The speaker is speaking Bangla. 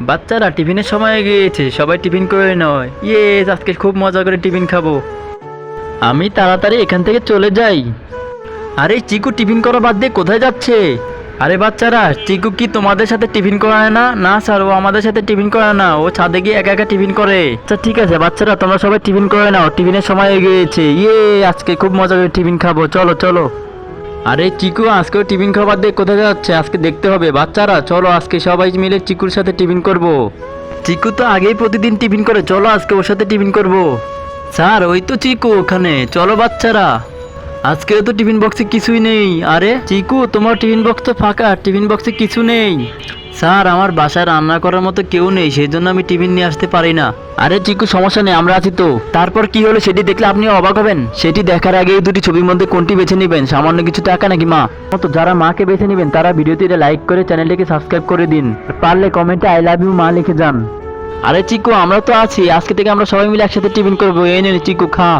বাচ্চারা টিফিনের সময় হয়ে গিয়েছে, সবাই টিফিন করে নয়। আজকে খুব মজা করে টিফিন খাবো। আমি তাড়াতাড়ি এখান থেকে চলে যাই। আরে চিকু টিফিন করা বাদ দিয়ে কোথায় যাচ্ছে? আরে বাচ্চারা, চিকু কি তোমাদের সাথে টিফিন করায় না? না স্যার, ও আমাদের সাথে টিফিন করায় না, ও ছাদে গিয়ে একা একা টিফিন করে। আচ্ছা ঠিক আছে বাচ্চারা, তোমরা সবাই টিফিন করে নাও, টিফিনের সময় হয়ে গিয়েছে। আজকে খুব মজা করে টিফিন খাবো, চলো চলো। আরে চিকু আজকেও টিফিন খাবার দিয়ে কোথায় যাচ্ছে? আজকে দেখতে হবে। বাচ্চারা চলো, আজকে সবাই মিলে চিকুর সাথে টিফিন করব। চিকু তো আগেই প্রতিদিন টিফিন করে, চলো আজকে ওর সাথে টিফিন করব। স্যার ওই তো চিকু ওখানে, চলো বাচ্চারা। আজকেও তো টিফিন বক্সে কিছুই নেই। আরে চিকু, তোমার টিফিন বক্স তো ফাঁকা, টিফিন বক্সে কিছু নেই। স্যার আমার বাসায় রান্না করার মতো কেউ নেই, সেই জন্য আমি টিফিন নিয়ে আসতে পারি না। আরে চিকু সমস্যা নেই, আমরা আছি তো। তারপর কি হলো সেটি দেখলে আপনি অবাক হবেন। সেটি দেখার আগে এই দুটি ছবির মধ্যে কোনটি বেছে নেবেন? সামান্য কিছু টাকা নাকি মা? তো যারা মাকে বেছে নেবেন তারা ভিডিওটিতে লাইক করে চ্যানেলটিকে সাবস্ক্রাইব করে দিন। পারলে কমেন্টে আই লাভ ইউ মা লিখে যান। আরে চিকু আমরা তো আছি, আজকে থেকে আমরা সবাই মিলে একসাথে টিফিন করবো। এই নে চিকু খা।